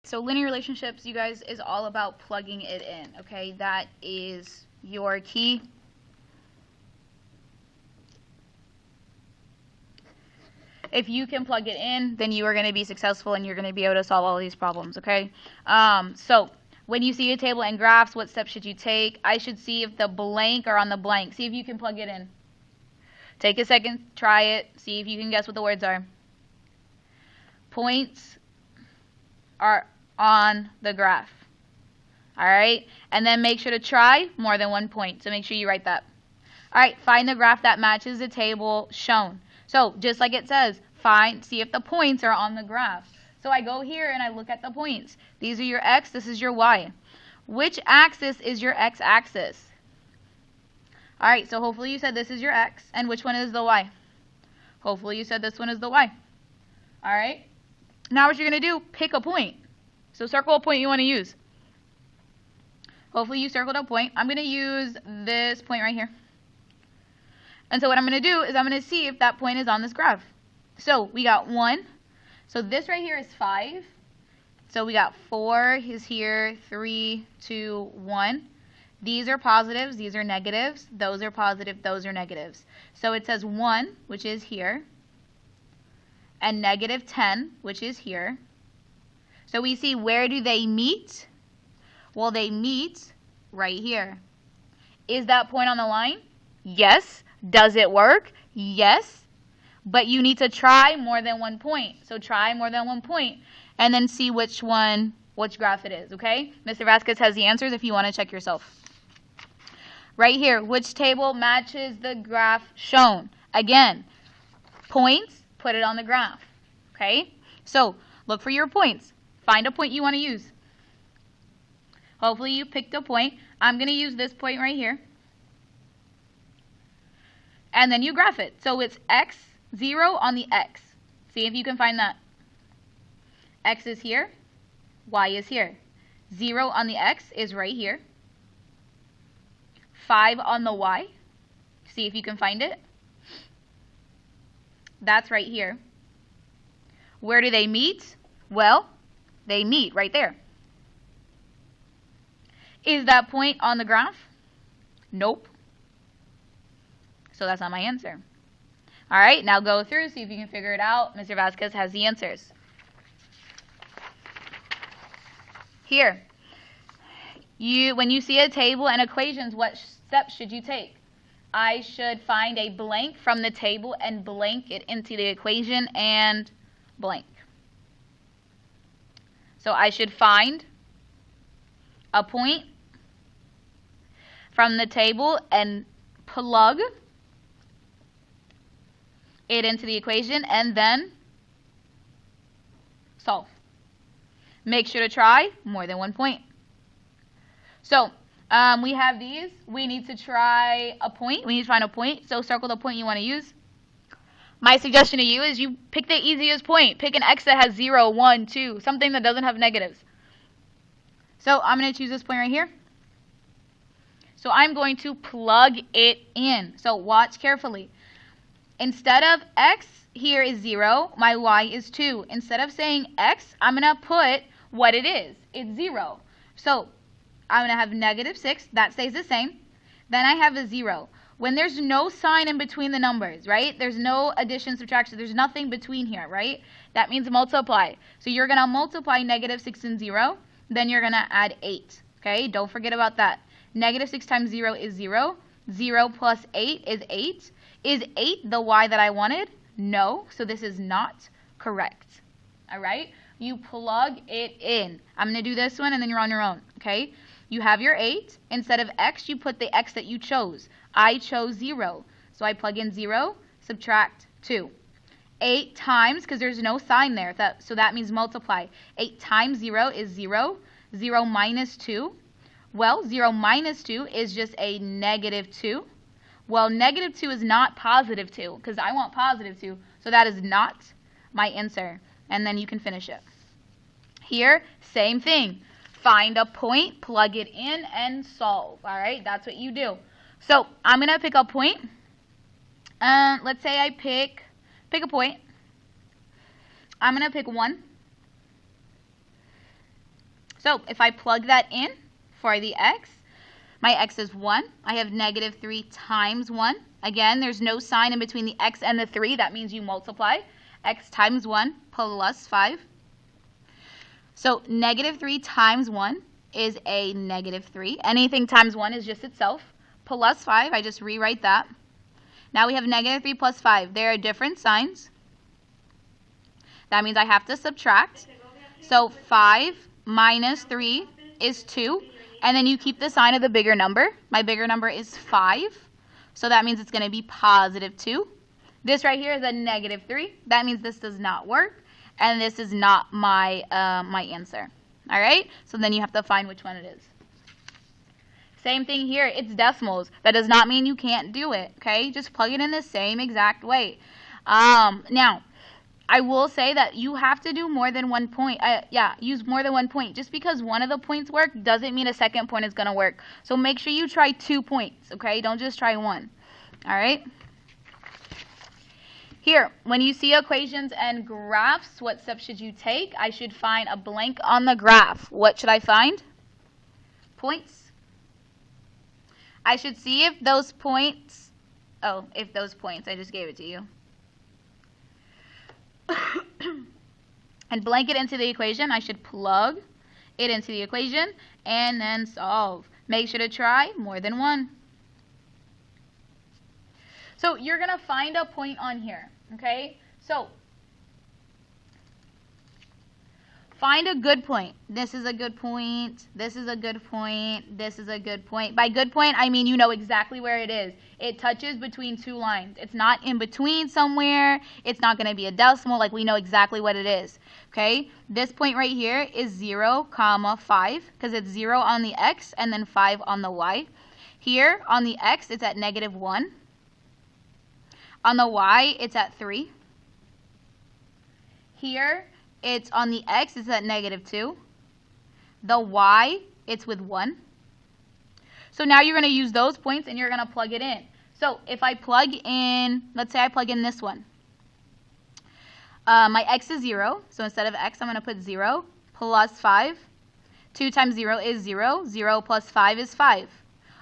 So linear relationships, you guys, is all about plugging it in, okay? That is your key. If you can plug it in, then you are going to be successful and you're going to be able to solve all these problems, okay? So when you see a table and graphs, what steps should you take? I should see if the blank are on the blank. See if you can plug it in. Take a second, try it, see if you can guess what the words are. Points are on the graph. All right? And then make sure to try more than 1 point. So make sure you write that. All right, find the graph that matches the table shown. So just like it says, see if the points are on the graph. So I go here and I look at the points. These are your x, this is your y. Which axis is your x-axis? All right, so hopefully you said this is your x, and which one is the y? Hopefully you said this one is the y. All right, now what you're going to do, pick a point. So circle a point you want to use. Hopefully you circled a point. I'm going to use this point right here. And so what I'm going to do is I'm going to see if that point is on this graph. So we got 1. So this right here is 5. So we got 4 is here, 3, 2, 1. These are positives, these are negatives. Those are positive, those are negatives. So it says 1, which is here, and negative 10, which is here. So we see, where do they meet? Well, they meet right here. Is that point on the line? Yes. Does it work? Yes. But you need to try more than 1 point. So try more than 1 point and then see which graph it is, okay? Mr. Vasquez has the answers if you want to check yourself. Right here, which table matches the graph shown? Again, points, put it on the graph, okay? So look for your points. Find a point you want to use. Hopefully you picked a point. I'm going to use this point right here. And then you graph it. So it's x, 0 on the x. See if you can find that. X is here. Y is here. 0 on the x is right here. 5 on the y. See if you can find it. That's right here. Where do they meet? Well, they meet right there. Is that point on the graph? Nope. So that's not my answer. All right, now go through, see if you can figure it out. Mr. Vasquez has the answers. Here, when you see a table and equations, what steps should you take? I should find a blank from the table and blank it into the equation and blank. So I should find a point from the table and plug it into the equation and then solve. Make sure to try more than 1 point. So we have these. We need to try a point. We need to find a point. So circle the point you want to use. My suggestion to you is you pick the easiest point. Pick an x that has 0, 1, 2, something that doesn't have negatives. So I'm going to choose this point right here. So I'm going to plug it in. So watch carefully. Instead of x, here is 0, my y is 2. Instead of saying x, I'm going to put what it is. It's 0. So I'm going to have negative 6. That stays the same. Then I have a 0. When there's no sign in between the numbers, right? There's no addition, subtraction. There's nothing between here, right? That means multiply. So you're going to multiply negative 6 and 0. Then you're going to add 8. Okay? Don't forget about that. Negative 6 times 0 is 0. 0 plus 8 is 8. Is 8 the y that I wanted? No. So this is not correct. All right? You plug it in. I'm going to do this one and then you're on your own. Okay? You have your 8. Instead of x, you put the x that you chose. I chose 0. So I plug in 0, subtract 2. 8 times, because there's no sign there, so that means multiply. 8 times 0 is 0. 0 minus 2. Well, 0 minus 2 is just a negative 2. Well, negative 2 is not positive 2, because I want positive 2. So that is not my answer. And then you can finish it. Here, same thing. Find a point, plug it in, and solve. All right, that's what you do. So I'm going to pick a point. Let's say I pick a point. I'm going to pick 1. So if I plug that in for the x, my x is 1. I have negative 3 times 1. Again, there's no sign in between the x and the 3. That means you multiply. X times 1 plus 5. So negative 3 times 1 is a negative 3. Anything times 1 is just itself. Plus 5, I just rewrite that. Now we have negative 3 plus 5. There are different signs. That means I have to subtract. So 5 minus 3 is 2. And then you keep the sign of the bigger number. My bigger number is 5. So that means it's going to be positive 2. This right here is a negative 3. That means this does not work. And this is not my, my answer. All right? So then you have to find which one it is. Same thing here. It's decimals. That does not mean you can't do it. Okay? Just plug it in the same exact way. Now, I will say that you have to do more than 1 point. Use more than 1 point. Just because one of the points work doesn't mean a second point is going to work. So make sure you try 2 points, okay? Don't just try 1. All right? Here, when you see equations and graphs, what steps should you take? I should find a blank on the graph. What should I find? Points. I should see if those points, I just gave it to you. And blank it into the equation. I should plug it into the equation and then solve. Make sure to try more than 1. So you're going to find a point on here, okay? So find a good point. This is a good point. This is a good point. This is a good point. By good point, I mean you know exactly where it is. It touches between 2 lines. It's not in between somewhere. It's not going to be a decimal. Like, we know exactly what it is. Okay? This point right here is 0, 5, because it's 0 on the x and then 5 on the y. Here, on the x, it's at negative 1. On the y, it's at 3. Here, it's on the x, it's at negative 2. The y, it's with 1. So now you're going to use those points and you're going to plug it in. So if I plug in, let's say I plug in this one. My x is 0. So instead of x, I'm going to put 0 plus 5. 2 times 0 is 0. 0 plus 5 is 5.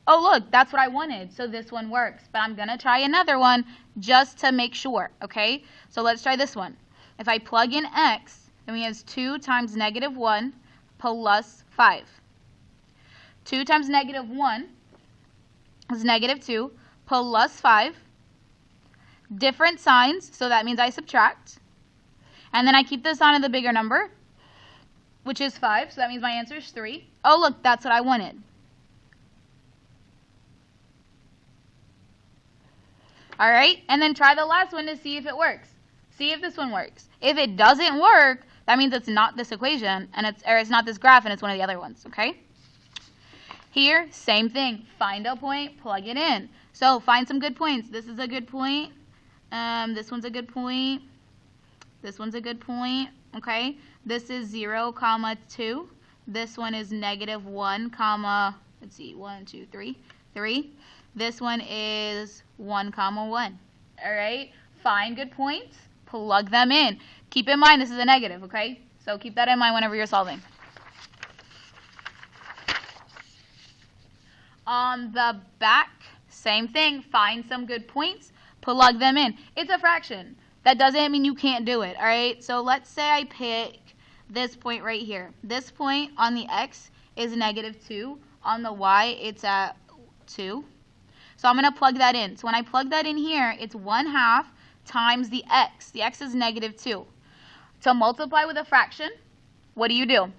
Oh, look, that's what I wanted. So this one works. But I'm going to try another one just to make sure. Okay? So let's try this one. If I plug in x, then we have 2 times negative 1 plus 5. 2 times negative 1 is negative 2 plus 5. Different signs, so that means I subtract. And then I keep the sign of the bigger number, which is 5, so that means my answer is 3. Oh, look, that's what I wanted. All right, and then try the last one to see if it works. See if this one works. If it doesn't work, that means it's not this equation, and it's not this graph, and it's one of the other ones, okay? Here, same thing. Find a point, plug it in. So find some good points. This is a good point. This one's a good point. This one's a good point, okay? This is 0, 2. This one is negative 1, let's see, 1, 2, 3, 3. This one is 1, 1. All right? Find good points, plug them in. Keep in mind this is a negative, okay? So keep that in mind whenever you're solving. On the back, same thing. Find some good points, plug them in. It's a fraction. That doesn't mean you can't do it, all right? So let's say I pick this point right here. This point on the x is negative 2. On the y, it's at 2. So I'm going to plug that in. So when I plug that in here, it's 1/2 times the x. The x is negative 2. To multiply with a fraction, what do?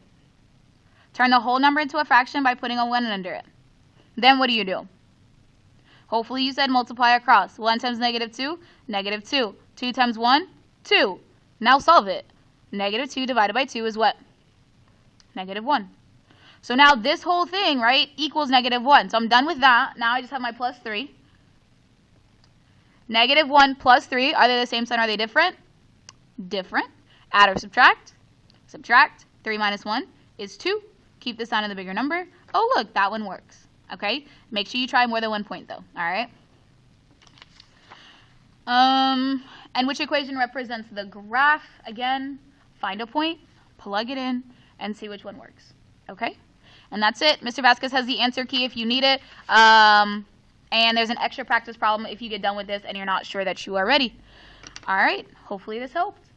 Turn the whole number into a fraction by putting a 1 under it. Then what do? Hopefully you said multiply across. 1 times negative 2, negative 2. 2 times 1, 2. Now solve it. Negative 2 divided by 2 is what? Negative 1. So now this whole thing, right, equals negative 1. So I'm done with that. Now I just have my plus 3. Negative 1 plus 3, are they the same sign? Are they different? Different. Add or subtract? Subtract. 3 minus 1 is 2. Keep the sign of the bigger number. Oh, look, that one works. Okay? Make sure you try more than 1 point, though. All right? And which equation represents the graph? Again, find a point, plug it in, and see which one works. Okay? And that's it. Mr. Vasquez has the answer key if you need it. And there's an extra practice problem if you get done with this and you're not sure that you are ready. All right. Hopefully this helped.